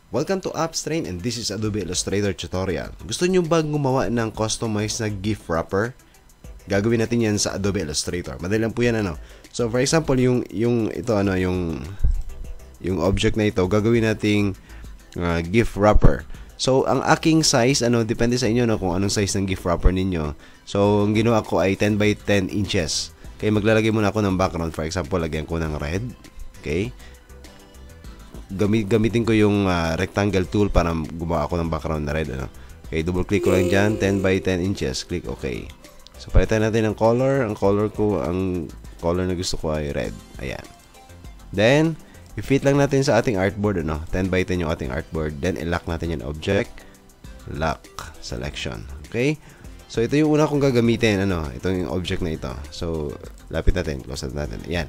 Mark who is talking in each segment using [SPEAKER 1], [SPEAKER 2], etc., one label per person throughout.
[SPEAKER 1] Welcome to AppsTrain and this is Adobe Illustrator tutorial. Gusto nyo ba gumawa ng customized na GIF wrapper? Gagawin natin yan sa Adobe Illustrator. Madali lang po yan So for example, yung object na ito, gagawin nating GIF wrapper. So ang aking size, depende sa inyo kung anong size ng GIF wrapper ninyo. So ang ginawa ko ay 10 by 10 inches. Okay, maglalagay muna ako ng background. For example, lagyan ko ng red. Okay. Gamitin ko yung rectangle tool para gumawa ako ng background na red. Okay, double click ko lang dyan, 10 by 10 inches. Click OK. So palitan natin ng color. Ang color na gusto ko ay red. Ayan. Then, i-fit lang natin sa ating artboard. 10 by 10 yung ating artboard. Then, i-lock natin yung object. Lock. Selection. Okay. So, ito yung una kong gagamitin. Ito yung object na ito. So, lapit natin. Close natin. Ayan.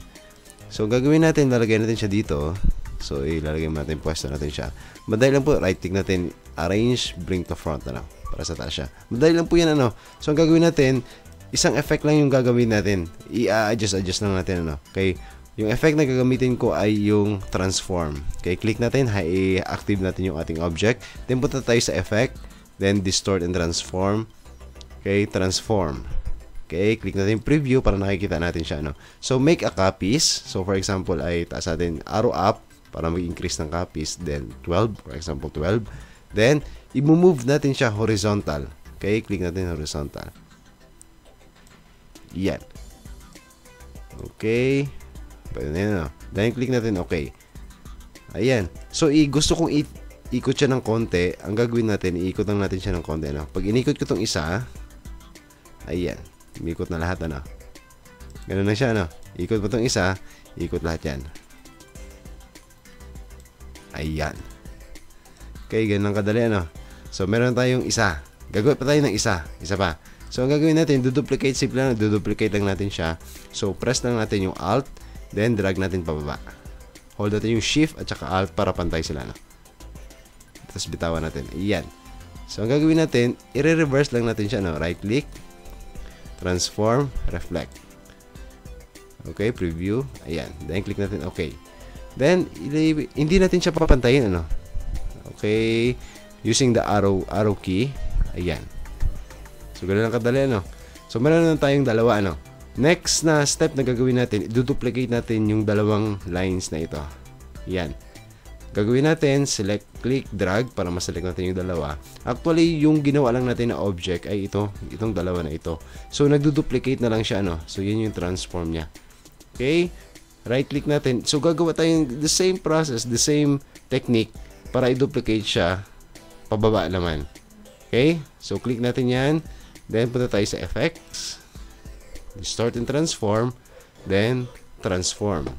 [SPEAKER 1] So, gagawin natin, lalagay natin siya dito. So, ilalagay natin, pwesto natin siya. Madali lang po, right-click natin, arrange, bring to front para sa taas siya. Madali lang po yan, So, ang gagawin natin, isang effect lang yung gagawin natin. I-adjust lang natin, Okay, yung effect na gagamitin ko ay yung transform. Okay, click natin, i-active natin yung ating object. Then, punta tayo sa effect. Then, distort and transform. Okay, transform. Okay, click natin preview para nakikita natin siya, So, make a copies. So, for example, ay taas natin arrow up para mag-increase ng copies. Then, 12. For example, 12. Then, i-move natin siya horizontal. Okay, click natin horizontal. Yan. Okay. Pwede na yun, Then, click natin okay. Ayan. So, gusto kong ikot siya ng konti. Ang gagawin natin, iikot lang natin siya ng konti. Pag inikot ko itong isa, ayan. Umikot na lahat, Ganun na siya, Ikot mo itong isa, ikot lahat yan. Ayan. Okay, ganun kadali, So, meron tayong isa. Gagawin pa tayo ng isa. Isa pa. So, ang gagawin natin, duplicate, simple lang, duplicate lang natin siya. So, press lang natin yung Alt, then drag natin pababa. Hold natin yung Shift at saka Alt para pantay sila, Tapos bitawan natin. Ayan. So, ang gagawin natin, i-reverse lang natin siya, Right-click, transform, reflect. Okay, preview. Ayan. Then, click natin okay. Then, hindi natin siya papantayin, Okay. Using the arrow key. Ayan. So, ganoon lang kadali, So, meron na tayong dalawa, Next na step na gagawin natin, i-duplicate natin yung dalawang lines na ito. Ayan. Gagawin natin, select, click, drag para ma-select natin yung dalawa. Actually, yung ginawa lang natin na object ay itong dalawa na ito. So, nagduduplicate na lang siya, So, yun yung transform niya. Okay? Right-click natin. So, gagawa tayong the same process, the same technique para i-duplicate siya pababa naman. Okay? So, click natin yan. Then, punta tayo sa effects. Distort and transform. Then, transform.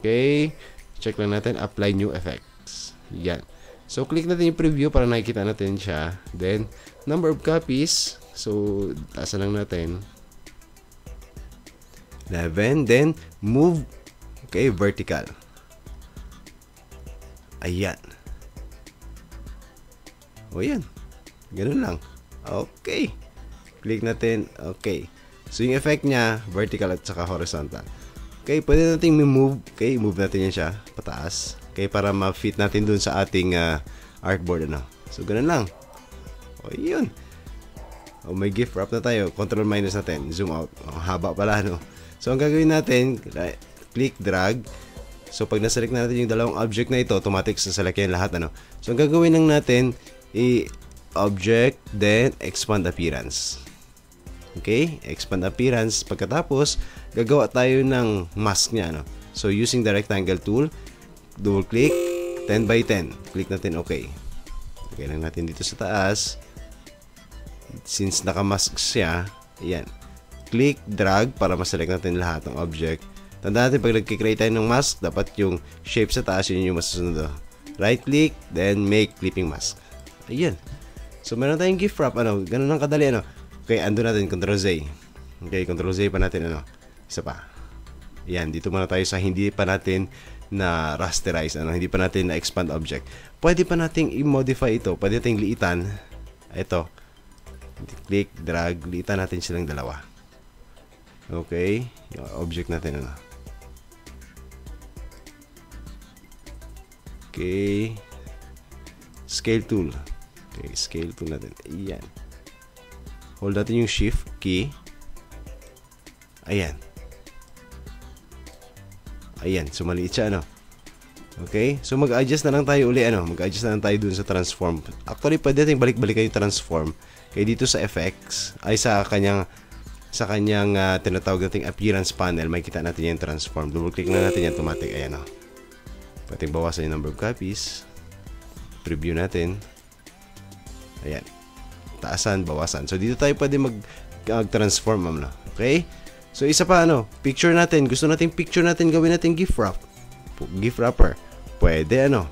[SPEAKER 1] Okay? Check lang natin. Apply new effects. Yan. So, click natin yung preview para nakikita natin siya. Then, number of copies. So, taasan lang natin. 11. Then, move. Okay, vertical. Ayan. O yan. Ganun lang. Okay. Click natin. Okay. So, yung effect niya, vertical at saka horizontal. Okay, pwede natin move. Okay, move natin yan siya. Pataas. Okay, para ma-fit natin dun sa ating artboard. So, ganun lang. O, yun. O, may GIF wrap na tayo. Control minus natin. Zoom out. O, haba pala, So, ang gagawin natin, click, drag. So, pag naselect na natin yung dalawang object na ito, automatic saselect yan lahat, So, ang gagawin lang natin, object, then expand appearance. Okay? Expand appearance. Pagkatapos, gagawa tayo ng mask niya, So, using the rectangle tool, double click, 10 by 10. Click natin okay. Okay lang natin dito sa taas. Since naka-mask siya, ayan. Click, drag para maselect natin lahat ng object. Tandaan natin, pag nag-create tayo ng mask, dapat yung shape sa taas, yun yung masusunod. Right-click, then make clipping mask. Ayan. So, meron tayong GIF wrap, ganun lang kadali, Okay, ando natin, Ctrl-Z. Okay, Ctrl-Z pa natin, Isa pa. Ayan, dito muna tayo sa hindi pa natin na rasterize, hindi pa natin na expand object. Pwede pa nating i-modify ito, pwede nating liitan. Ito. Click, drag, liitan natin silang dalawa. Okay, yung object natin, Okay. Scale tool. Okay, scale tool natin. Ayan. Hold natin yung shift key. Ayan. Ayan, so maliit siya, ano? Okay? So, mag-adjust na lang tayo uli, ano? Mag-adjust na lang tayo dun sa transform. Actually, pwede natin balik-balik yung transform. Kaya dito sa effects, ay sa kanyang tinatawag nating appearance panel, makikita natin yung transform. Double-click na natin yung automatic. Ayan, oh. Pwede bawasan yung number of copies. Preview natin. Ayan. Taasan, bawasan. So, dito tayo pwede mag-transform, no? Okay? So, isa pa, ano? Picture natin. Gusto natin picture natin, gawin natin gift wrap. Gift wrapper. Pwede, ano?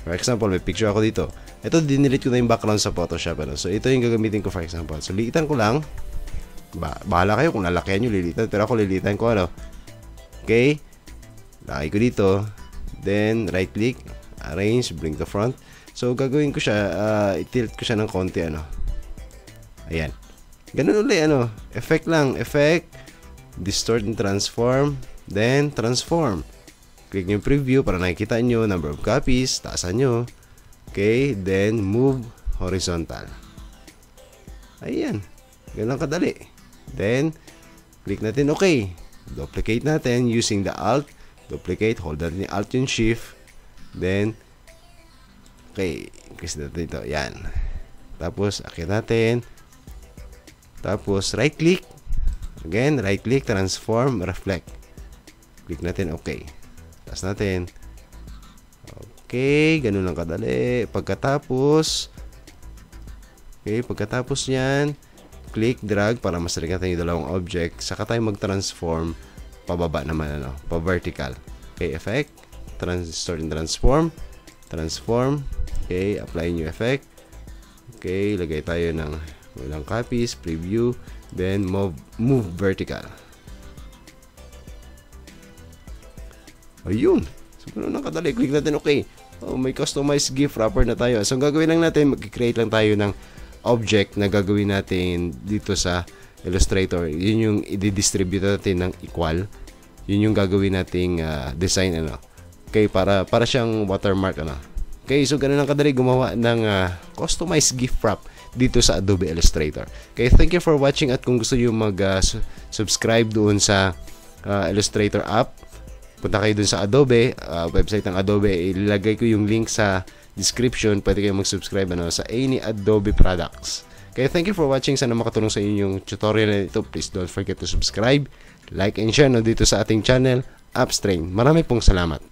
[SPEAKER 1] For example, may picture ako dito. Ito, dinelete ko na yung background sa Photoshop, ano? So, ito yung gagamitin ko, for example. So, liitan ko lang. Bahala kayo kung lalakihan nyo, lilitan. Pero ako, lilitan ko, ano? Okay? Laki ko dito. Then, right-click. Arrange, bring to front. So, gagawin ko siya, i-tilt ko siya ng konti, ano? Ayan. Ganun ulit, ano? Effect lang. Effect. Distort and transform. Then, transform. Click nyo yung preview para nakikita nyo. Number of copies. Taasan nyo. Okay. Then, move horizontal. Ayan. Ganun kadali. Then, click natin okay. Duplicate natin using the Alt. Duplicate. Hold natin yung Alt yung Shift. Then, okay. Increase natin ito. Ayan. Tapos, akit natin. Tapos, right-click. Again, right-click, transform, reflect. Click natin, okay. Taas natin. Okay, ganun lang kadali. Pagkatapos nyan, click, drag, para masalig natin yung dalawang object. Saka tayo mag-transform, pababa naman, ano, pa-vertical. Okay, effect, distort and transform. Transform. Okay, apply new effect. Okay, lagay tayo ng walang copies, preview, then move vertical. Ayun. So, ganun lang kadali. Click natin okay. Oh, may customized gift wrapper na tayo. So, ang gagawin lang natin, mag-create lang tayo ng object na gagawin natin dito sa Illustrator. Yun yung i-distribute natin ng equal. Yun yung gagawin nating design, ano. Okay, para siyang watermark, ano. Okay, so ganun lang kadali gumawa ng customized gift wrap dito sa Adobe Illustrator. Okay, thank you for watching, at kung gusto niyo mag-subscribe doon sa Illustrator app, punta kayo doon sa Adobe, website ng Adobe. Ilalagay ko yung link sa description. Pwede kayo mag-subscribe, ano, sa any Adobe products. Okay, thank you for watching. Sana makatulong sa inyo yung tutorial na ito. Please don't forget to subscribe, like, and share, no, dito sa ating channel, Appstrain. Marami pong salamat.